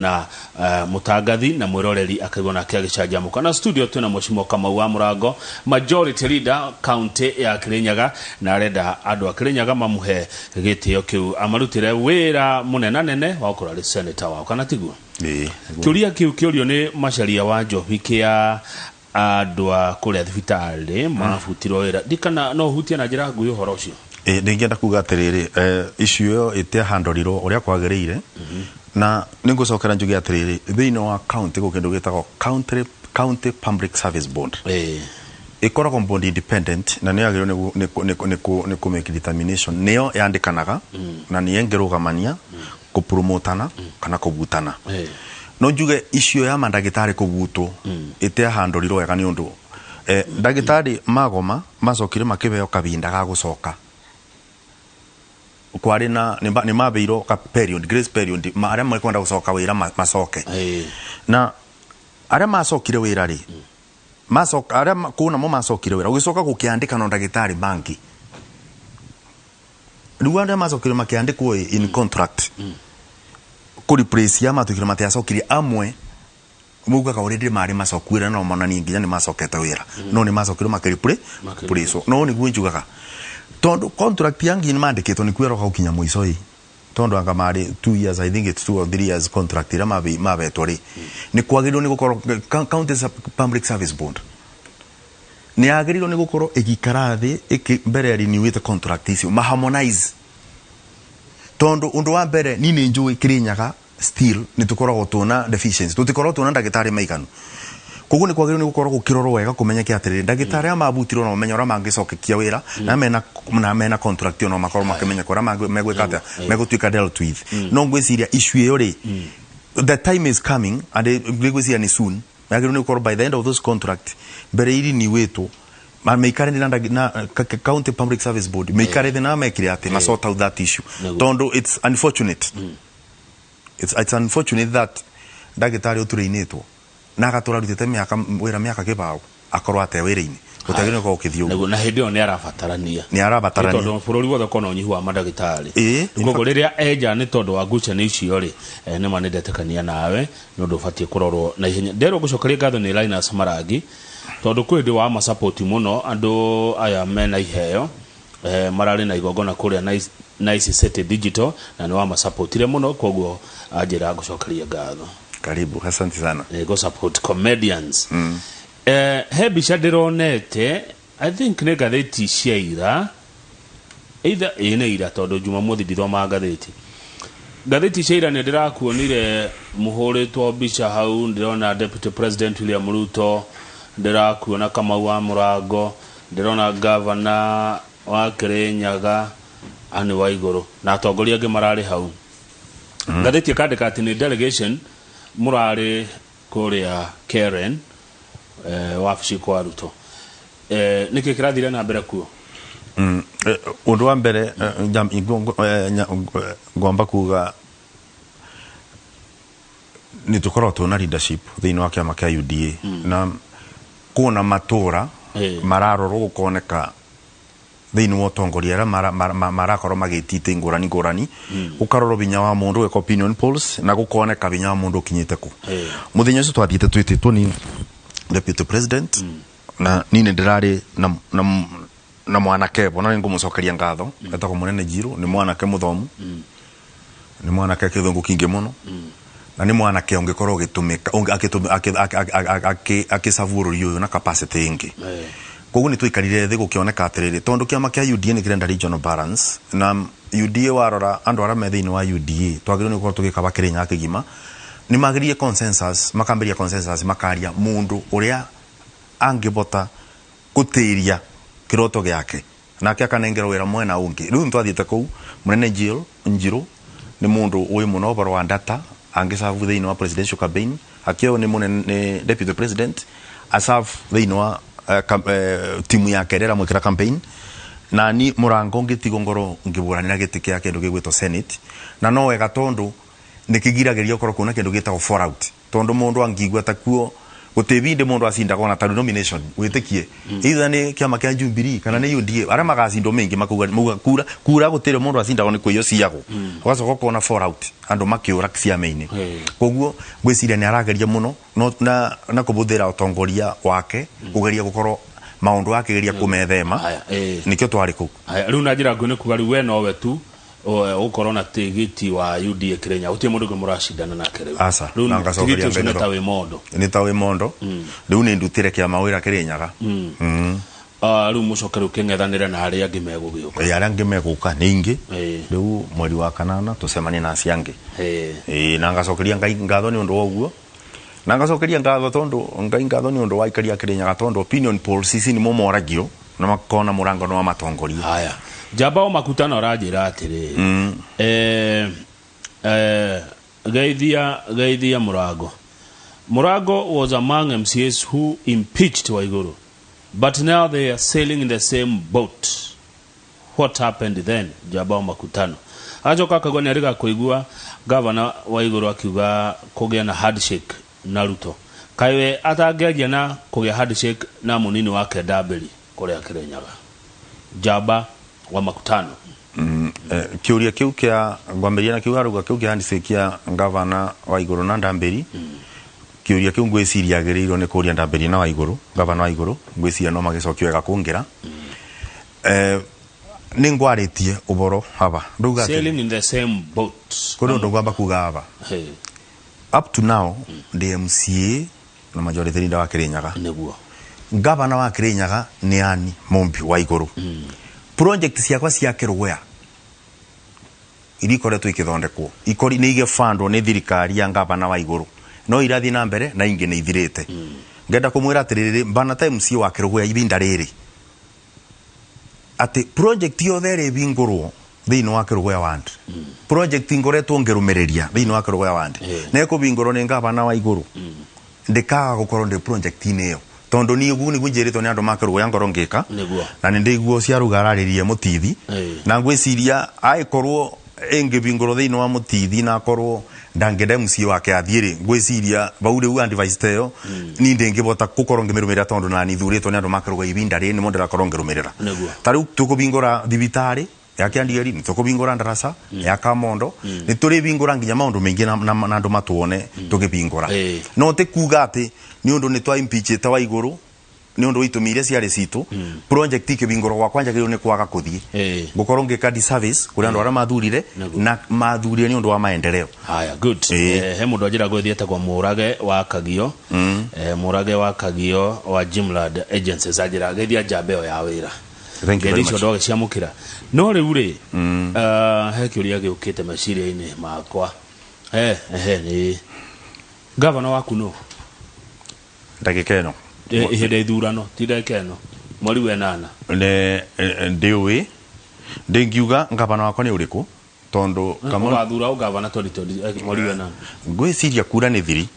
na mutangathi na mwiroreri akaigona kia gicanjamuka na studio twina Mheshimiwa Kamau wa Murango, majority leader county ya Kirinyaga, na arenda andu a Kirinyaga mamuhe gitio kiu amarutire wira munenanene wa ukora ri senator wao kana tiguo. Kiuria kiu kiurio ni Macharia wa Njohi kia andu a kuria thibitari mafutirwo wira dikana no hutia na njira nguyu horo ucio. Ndingenda kuga atiriri issue yo ite handolirwo uria kwagiriire na ningocokera njuge atiriri thino wa county go kendo gitagwo county public service board ikoragwo board independent na niagirwo ni ku make determination niyo yandikanaga na niyengerugamania ku promotana kana kubutana no njuge issue ya mandagitari kubuto ite handolirwo wega ni undu ndagitari magoma macokire makibeo kabinda ga gucoka kwari na ni mabeiro ka period grace period aria mwekwenda gucoka wira macoke na aria macokire wira ri macoka aria kuna mo macokire wira ugicoka gukiandika no ndagitari banki riu aria macokire makiandikwo in contract ku replace ya matukire matiacokire amwe muga ka already mari macokwira no monani nginya ni macokete wira no ni macokire makiripure puliso no ni gwinjugaga tondo contract yangi ni mandiketwo ni kwero ka ukinya muico yi tondo anga mari 2 years I think it's 2 or 3 years contract ira mabetori ni kwagirwo ni gukoro county public service board ni agirwo ni gukoro egikarathi mbere ya renew the contract icio ma harmonize tondo undu wa mbere ni njui Kirinyaga still ni tukoragwo tuna deficiency tutikoragwo tuna ndagitari maiganu koguo ni kwagirwo ni gukorwo gukirorwo wega kumenyeke atiriri ndagitari amabutirwo no menya ora mangicokekia wira na mena contract no makorwo makimenya kora megwikata megutwika dealt with no ngwiciria issue iyo ri the time is coming and ngwiciria ni soon magirwo ni gukorwo by the end of those contract mbere iri ni wetu meikare na county public service board meikare na mekire ati ma sort out that issue tondo it's unfortunate it's unfortunate that ndagitari utureinetwo na gatora rutete miaka kibao akorwa ate wira-ini utagirwo ko ukithio na hindi yo ni arabatarania tondu bururi wothe kono nyihu wa mandagitari gogo riria eja ni tondu wa ngucanio icio ri ni manendetekania nawe no ndubatie kurorwo na ihenya ndero gucokeria ngatho ni Linus Marangi tondu kwindi wa ma support muno andu aya mena iheo marari na igongona kuria Nice City Digital na ni wa ma supportire muno koguo ajira gucokeria ngatho. Karibu, asante sana. Go support comedians. Hebi shadironete, I think ne gatheti cia either ene ira tondu Jumamothi ndithoma gatheti. Gatheti cia ira ne ndirakuonire muhuritwo bica hau, ndirona Deputy President William Ruto, ndirakuona Kamau wa Murango, ndirona Governor wa Kirinyaga Anne Waiguru na atongoria angi marari hau. Gatheti kandika ati ni delegation murare kuria Karen wafici kwa Ruto niki kirathire na mbere kuo undu wa mbere ngomba kuga ni tukoroto na leadership thini wa kiama kia UDA na kuna matura mararorwo gukoneka thini wa tongoria marakorwo magitite ngurani ukaroro binya wa mundu eko opinion polls na gukoneka binya wa mundu kinyite ku muthenya ucio twathiite twititwo ni Deputy President na nini ndirari na mwanake bona ngumucokeria ngatho etako munene Njiro ni mwanake muthomu ni mwanake kithungu kingi muno na ni mwanake ungikorwo gitumika akisavuru uyu na capacity ingi koguo ni twikarire thi gukioneka atiriri tondu kiama kia UDA ni kirenda regional balance na UDA warora andu ara methini wa UDA twagirwo ni gukorwo tugikaba Kirinyaga kigima ni magirie consensus makamberia consensus makaria mundu uria angibota gutiria kiroto giake nake akanengera wira mwena ungi riu twathiite ku munene Njiro ni mundu uyu muno baro wa data angisavu thini wa presidential campaign akio ni munene Deputy President asavu thini wa timu ya kerera mwikira campaign na ni Murango ngitigo ngoro ngiburanira gitike ya kendo gigwito Senate na no wega tondu nikigirageria ukoro kuna kendo gitagwo fall out tondu mundu angigwa takuo gutibinde mundu acinda kona ta nomination witikie either ni kiama kia Jubilee kana ni UDA ara magacindo mengi makuga kura gutire mundu acinda kona kwiyo ciago ugacoka kona fall out andu makiura ciama-ini koguo gwiciria ni arageria muno na kubuthira utongoria wake kugeria gukorwo maundu akigeria kumethema nikio twari ku riu na njira ngune kuga riu we nowe tu ukorwo na tigiti wa UDA Kirenya utie mundu murashindana nake riu asa nangacokeria mbere tawe mondo ni tawe mondo riu ni ndutire kia mawira Kirenyaga riu mucokeru kingethanire na aria angi megugiuka aria angi meguka ningi riu mweri wa kanana tucemanie na ciangi nangacokeria ngai ngatho ni undu wa uguo nangacokeria ngatho tondu ngai ngatho ni undu wa ikaria Kirenyaga tondu opinion polls ici ni momoragio na makona murango no matongoria haya Jaba o makutano rajira atiri Gaithia Murago was among MCAs who impeached Waiguru, but now they are sailing in the same boat. What happened then? Jaba o makutano ajoka kagoni arika kuigua governor Waiguru akiuga kugia na handshake na Ruto kaiwe atageria na kugia handshake na munini wake Dabeli kuria Kirenyaga. Jaba wa makutano kiuria kiu kia ngwamberia na kiu aruga kiu kia handshake kia governor Waiguru na Ndamberi kiuria kiu ngwiciria agirirwo ni kuria Ndamberi na Waiguru governor Waiguru ngwiciria no magicokio wega kungira ni ngwaritie uboro haba nduga sailing in the same boat kono ndugamba kuga haba up to now the MCA na majority leader wa Kirenyaga neguo governor wa Kirenyaga ni ani Mumbi Waiguru project ciakwa cia Kirugwea irikoretwo ikithondekwo ikori ni igefandwo ni thirikari ya governor Waiguru no irathi na mbere na ingi ni ithirite ngenda kumwira atiriri bana time MCA wa Kirugwea ibinda riri ati project yo there bingurwo thini wa Kirugwea wand project ngoretwo ngerumereria thini wa Kirugwea wand na ko bingurwo ni governor Waiguru ndikaga gukorwo ndi project ineo tondu ni ugu ni gunjirito ni andu makirwo yangoro ngika na ni ndiguo cia ruga araririe mutithi na ngwiciria aikorwo engibingoro thini wa mutithi na korwo ndangenda MCA wake athiire ngwiciria baure u advice teo ni ndengibota gukorwo ngimerumerera tondu na ni thurito ni andu makirwo ibinda ri ni mundu rakorwo ngirumerera tariu tukubingora thibitari ya Kiandieri ni tukubingora ndarasa ya Kamondo ni turi bingora nginya maundu mengi na andu matuone tukibingora no te kuga ati ni undu ni twa impeach ta Waiguru ni undu itumire ciari citu project ikibingoro gwa kwanja giro ni kwaga kuthie gukorwo ngika service kuri andu ara mathurire na mathurire ni undu wa maendeleo haya good he mundu ajira gwethiete kwa Murage wa Kagio Murage wa Kagio wa Jimlad Agencies ajira gethia jambeo ya wira thank you very much ndoge cia mukira no riu ri he kiuria giukite maciria-ini makwa ni governor waku no ndagikeno ihinde ithurano ti ndagikeno mweri wenana ne ndiwi ndingiuga ngavana wakwa ni uriku tondu kama thura ugavana mweri wenana ngwiciria kura ni thiri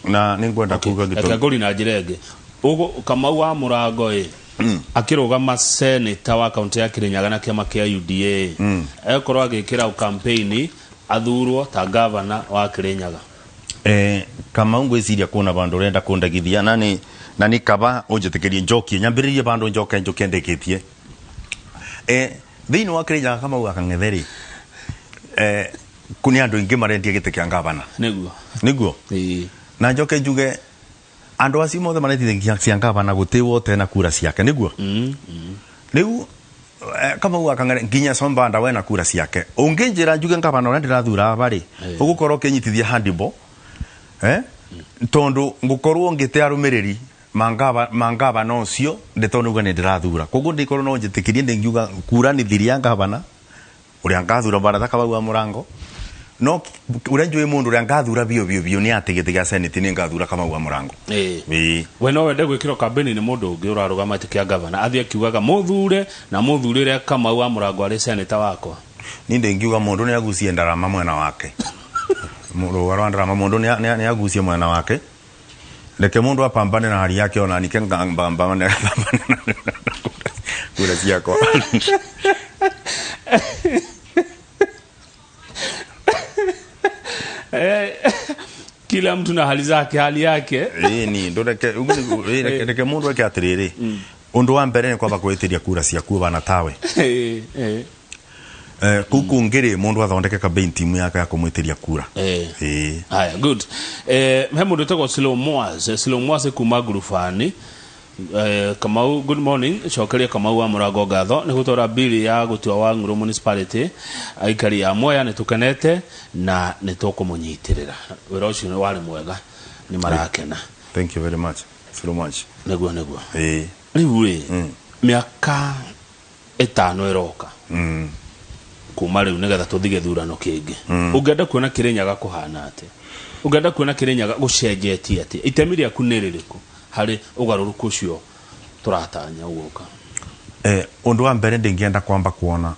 na ningwenda kuga gitu ngori na njirenge ugo kama wa Murango akirugama senator wa county ya Kirinyaga na kiama kia UDA ekorwo agikira campaign athurwo ta governor wa Kirinyaga kama ngwiciria kuna bandu renda kundagithia na ni kaba unjitikirie njokie nyambiririe bandu njoke ndekitie thini wa Kirinyaga kama ugakang'etheri kuni andu ingi marendia gite kia governor niguo na njoke njuge andu acio mothe maretithia cia governor gutiwo tena kura ciake niguo riu kama ugakang'ere nginya Sombanda wena kura ciake unginjira njuge governor ora ndirathura bari ugukorwo kinyitithia handball tondu ngukorwo ngite arumiriri mangava no cio ndetondu gane ndirathura koguo ndikorwo no njitikirie ndengiuga kura ni thiri ya governor uria ngathura baratha kaba wa Murango no uria njui mundu uria ngathura bio ni atigite ga senate ni ngathura kama wa Murango we no wende gwikiro campaign ni mundu ungi urarugama tikia governor athia kiugaga muthure na muthurire kama wa Murango ari senator wakwa ni ndengiuga mundu ni agucie ndarama mwena wake mundu warandara mundu ni agucie mwena wake leke mundu apambane na hali yake ona nike ngambambane kura ciako kila mtu na hali zake, hali yake. Ni ndo reke mundu ake atiriri undu wa mbere ni kwamba kwitiria kura cia ku bana tawe kuku ngiri mundu athondeke campaign team yake ya kumwitiria kura. Haya, good. He mundu toko Slow Moaz kuma Gurufani. Kamau, good morning. Cokeria Kamau wa Murango ngatho ni gutora bili ya gutua wa Nguru municipality aikari ya Mwea ni tukenete na ni tukumunyitirira wira ucio ni wari mwega ni marakena. Thank you very much so much. Neguo riu miaka 5 iroka kuma riu nigetha tuthige thurano kingi ungenda kuona Kirinyaga kuhana ati, ungenda kuona Kirinyaga gucenjetie ati, itemi riaku ni ririku hari ugaruruku ucio turatanya ugoka? Undu wa mbere ndingienda kwamba kuona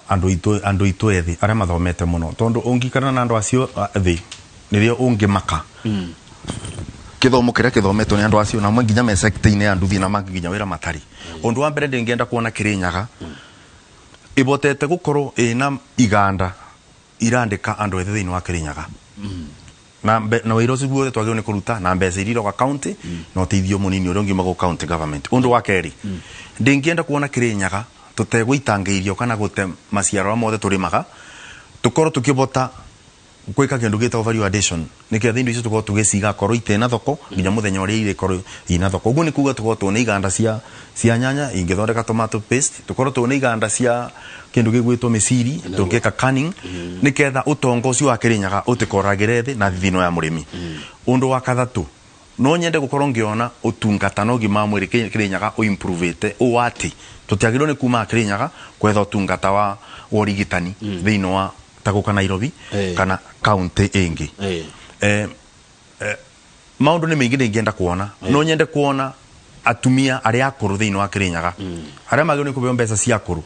andu itu ethi aria mathomete muno tondu ungikana na andu acio thi nirio ungimaka kithomo kiria kithometwo ni andu acio na mwe nginya me sector-ini ya nduthi na manginya wira matari. Undu wa mbere ndingienda kuona Kirinyaga ibotete gukorwo ina iganda irandika andu ethi thiini wa Kirinyaga na wira ucio guothe twagirwo ni kuruta na mbeca iriro kwa county no teithio munini uria ngima go county government. Undu wa keri ndingienda kuona Kirinyaga tutegwitangeirio kana gute maciaro mothe turimaga tukorwo tukibota gwika kindu gita value addition nike thindu icio tukorwo tugiciga korwo itena thoko nginya muthenya uria ire korwo ina thoko. Uguo ni kuga tukorwo tuna iganda cia nyanya ingithondeka tomato paste, tukorwo tuna iganda cia kindu gigwitwo miciri tungika canning niketha utongo ucio wa Kirinyaga utikoragire thi na thithino ya murimi. Undu wa kathatu no nyende gukorwo ngiona utungata no gima mwiri Kirinyaga o improvete o ati tutiagirwo ni kuma Kirinyaga kwetha utungata wa urigitani thino wa taguka Nairobi kana county ingi. Maundu ni maingi ningienda kuona no nyende kuona atumia aria akuru thiini wa Kirinyaga aria magirwo ni kubeo mbeca cia akuru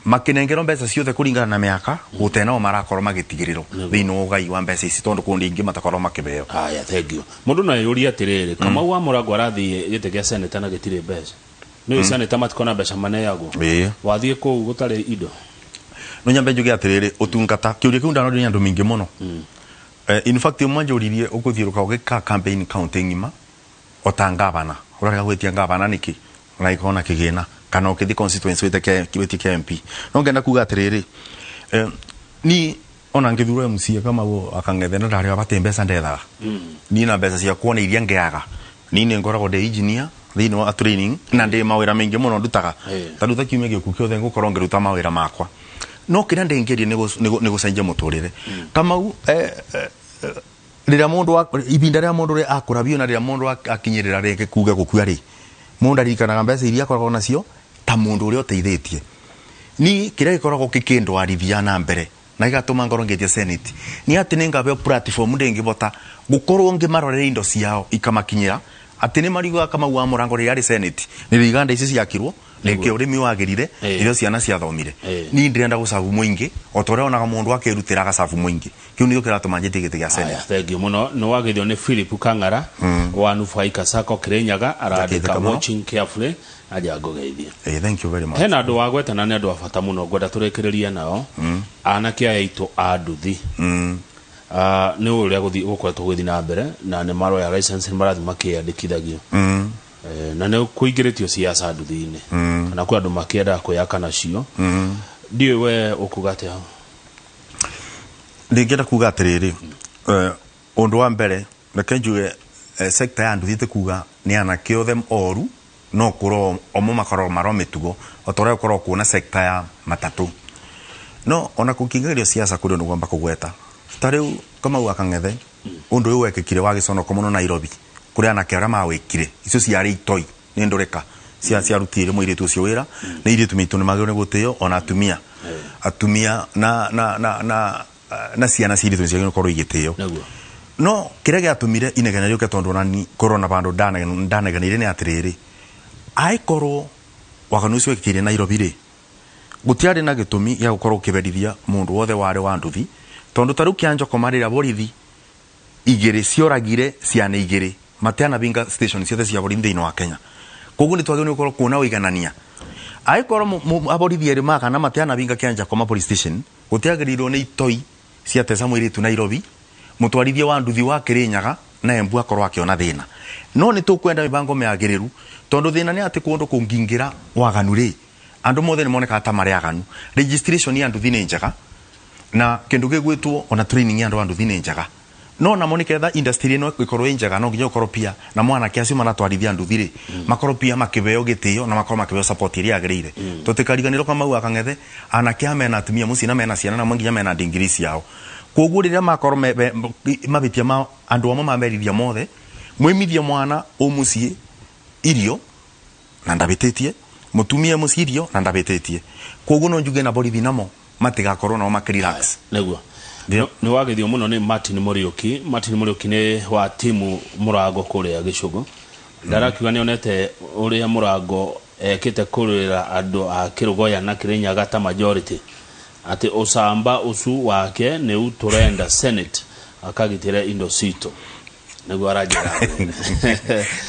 makinengero mbeca ciothe kuringana na miaka gutena o marakorwo magitigiriro thiini wa ugai wa mbeca ici tondu kundi ingi matakorwo makibeo. Haya, thank you. Mundu na yuri atiriri Kamau wa Murango arathi gite gia seneta na gitire mbeca ni seneta matikona mbeca mane yago wathie ku gutare indo no nyambe njuge atiriri utungata kiuria kiu ndano nyandu mingi muno. In fact mwanjuririe ukuthiruka ugika campaign county ngima otanga bana urarega gwetia ngabana niki na ikona kigina kana ukithi constituency witeke kiwetie MP no ngenda kuga atiriri ni ona ngithura MC kama wo akangethena ndari abate mbeca ndethaga ni na mbeca cia kuona iria ngeaga ni ni ngoragwo de engineer thini wa training na ndi mawira mengi muno ndutaga taruta kiumia giku kiothe ngukorwo ngiruta mawira makwa no kira ndengerie ni gucenjia muturire kama rira mundu ibinda ria mundu ri akurabio na rira mundu akinyirira reke kuga gukua ri mundu arikana mbeca iria akoragwo nacio ta mundu uri oteithitie ni kira gikoragwo kikindu arithia na mbere na igatuma ngoro ngetie senate ni ati ni ngabeo platform ndengibota gukorwo ngimarorera indo ciao ikamakinyira ati ni marigo kama wa Murango ri ari senate ni iganda ici ciakirwo neke urimi wagirire irio ciana cia thomire ni ndirenda gucabu muingi otore onaga mundu akirutira gacabu muingi kiu ni ukira njiti gite gia senate. Thank you muno no wagithio ni Philip Kang'ara wa Nufaika Sacco Kirinyaga arandika watching carefully aja ngogeithia. Thank you very much. Hena andu wagweta na ni andu afata muno ngwenda turekereria nao anake aitu anduthi ni uria gukoretwo guthi na mbere na ni maro ya license ni marathi makiandikithagio na ne kuingiritio siasa nduthi-ini kana kwa andu makienda kuyaka nacio ndiwe we ukugate hao ndingenda kuga atiriri undu wa mbere reke njuge sector ya nduthi te kuga ni anake othe oru no kuro omo makoro maro mitugo otore kuro kuna sector ya matatu no ona kukingirio siasa kuri ndu gwamba kugweta tariu kama wakang'ethe undu uyu wekikire wa giconoko muno Nairobi kuri anake aria mawikire icio ciari itoi ni ndureka cia rutire muiritu ucio wira ni iritu mitu ni magiro ni guteo ona atumia na ciana ciritu cia gukoro igiteo no kire giatumire inegena rioke tondu nani corona bandu ndaneganire ni atiriri aikoro wakanu ucio wekikire Nairobi ri gutiari na gitumi ya gukoro kiberithia mundu wothe wari wa nduthi tondu taru kianjo komarira borithi igiri cioragire ciana igiri mateana binga station ciothe cia borithi thini wa Kenya koguo ni twagire ni kuona uiganania aikoro aborithi eri maka na mateana binga kianja koma police station gutiagirirwo ni itoi cia tesa mwiritu Nairobi mutwarithia wa nduthi wa Kirinyaga na Embu akorwo akiona thina no ni tukwenda mibango miagiriru tondu thina ni ati kundu kungingira waganu ri andu mothe ni moneka ta mari aganu registration ya nduthi ni njega na kindu gigwitwo ona training ya andu nduthi ni njega no na moneka tha industry no ikorwo njega no nginya ukorwo pia na mwana kiasi mana twarithia nduthi ri makorwo pia makibeo gitio na makorwo makibeo support iria agirire tutikariganiro kama u akang'ethe anake amena atumia mucina mena ciana na mwanginya mena ndingirisi yao koguo riria makorwo mabitia ma andu amwe mamerithia mothe mwimithia mwana umucie irio na ndabititie mutumia musirio na ndabititie koguo no njuge na borithi namo matigakorwo no makirelax neguo ni wagithio muno ni Martin Muriuki ni wa timu Murago kuria Gicugu ndarakiuga ni onete uria Murago ekite kurira andu a Kirugoya na Kirinyaga ta majority ati usamba usu wake ni uturenda Senate akagitire Indo Sito neguo arajira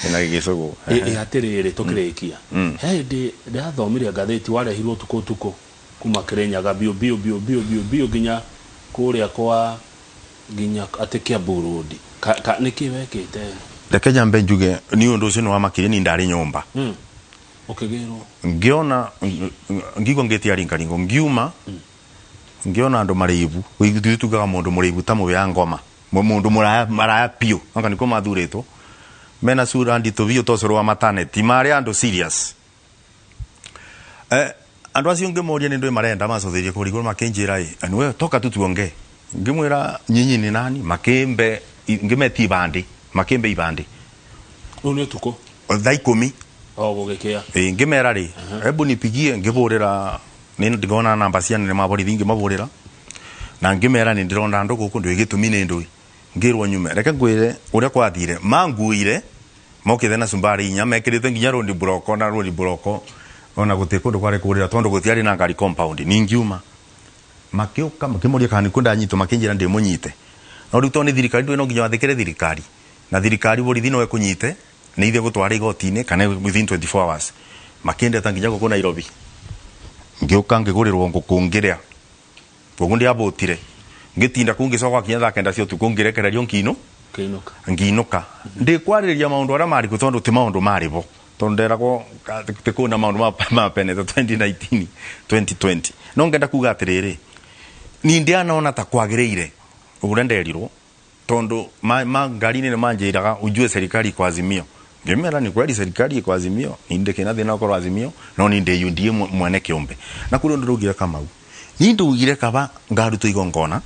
ina Gicugu atiriri tukirikia hindi ndathomire ngatheti warehirwo tuko kuma Kirinyaga bio ginya kuria kwa ginya atikia Burundi nikiwekite reke nyambe njuge ni undu ucio wa makiri ni ndari nyumba ukigirwo ngiona ngigo ngeti ari ngaringo ngiuma ngiona andu maribu witugaga mundu muribu ta mu ya ngoma mundu maraya pio anga niko mathuritwo mena sura ndito bio tosoro wa maternity mari andu serious andu acio ngemoria ni ndu marenda macothirie kurigwo makinjira anwe toka tutuonge ngimwira nyinyi ni nani makembe ngimeti bandi makembe ibandi une tuko thaa 10 gugikia ngimera ri hebu nipigie ngiburira ni ndigona namba cia ni maborithi ngimaburira na ngimera ni ndironda andu guku ndu igitumi ni ndu ngirwo nyume reke ngwire uria kwathire manguire mokithe na sumbari inya mekirite nginya rondi broko ona gutekundu kware kurira tondu gutiari na ngari compound ningiuma makiuka makimuria kana kunda nyito makinjira ndi munyite no ruto ni thirikari ndu no nginya wathikire thirikari na thirikari borithi no ekunyite ni ithe gutwara igotine kana within 24 hours makinde tanginya guko Nairobi ngiuka ngigurirwo ngukungiria pogundi abotire ngitinda kungicoka kinya tha kenda cio tukungirekererio nginuka ndi kwariria maundu ara mari gutondu ti maundu maribo tonderagwo tekuna maundu ma peneta 2019 2020 no ngenda kuga atiriri ni ndiana ona ta kwagiriire urenderirwo tondu ngari ni manjiraga ujue serikali kwa Azimio ngemera ni kweli serikali kwa Azimio ninde kina thina kwa Azimio no ninde yundie mwene kiombe na kuri ndu rugira kamau ni ndu ugire kaba ngaruto igongona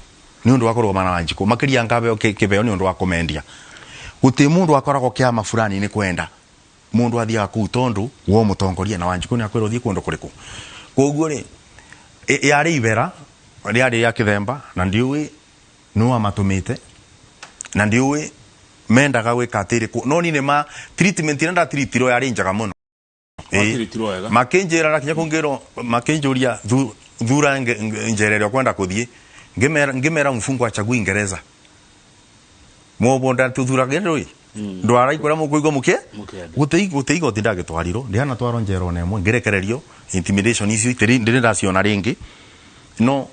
ni ndu wakorwo mana wanjiko makiria ngabe kibeo ni ndu wa komendia guti mundu akoragwo kiama fulani ni kwenda mundu athia ku tondu wo mutongoria na wanjiko ni akwiro thie kundu kuriku koguo ri yari ibera yari ya kithemba na ndiui no amatumite na ndiui mendaga gwika atiri no ni ma treatment ina treatiro yari njaga muno makinjira na kinya kungiro makinjuria thura njerero kwenda kuthie ngimera mfungo achagua Ingereza mobonda tuthura gendoi ndwara ikora mukuigo muke guteigo tindage twariro ndiana twaro njero nemwe ngerekererio intimidation icio ndiri ndaciona ringi no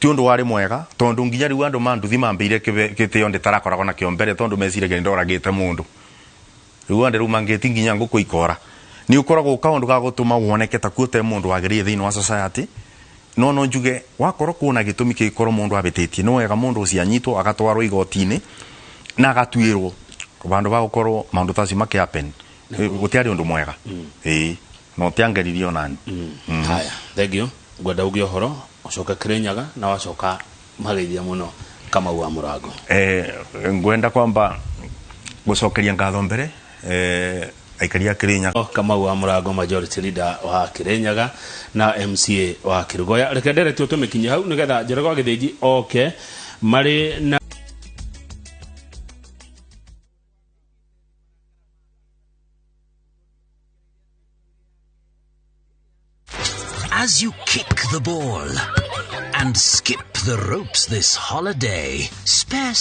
tiondo wari mwega tondu nginya riu andu manduthi mambeire kitio nditarakoragwo na kiombere tondu mesire gendoragite mundu riu andu mangeti nginya nguko ikora ni ukoragwo kaundu ga gutuma woneke ta kuote mundu wagirie thiini wa society no njuge wakoro kuna gitumi kikoro mundu abititie no wega mundu ucianyitwo agatwarwo igotini na agatuirwo bandu ba gukorwo maundu taci make happen gutiari undu mwega no tiangeririo nani haya thank you gwenda ugio horo ucoka Kirinyaga na wacoka mageithia muno kama wa Murago ngwenda kwamba gucokeria ngatho mbere aikaria Kirinyaga kama wa Murago majority leader wa Kirinyaga na MCA wa Kirugoya reke ndere tu tumekinya hau nigetha Njoroge Githiji okay mari na as you kick the ball and skip the ropes this holiday, spare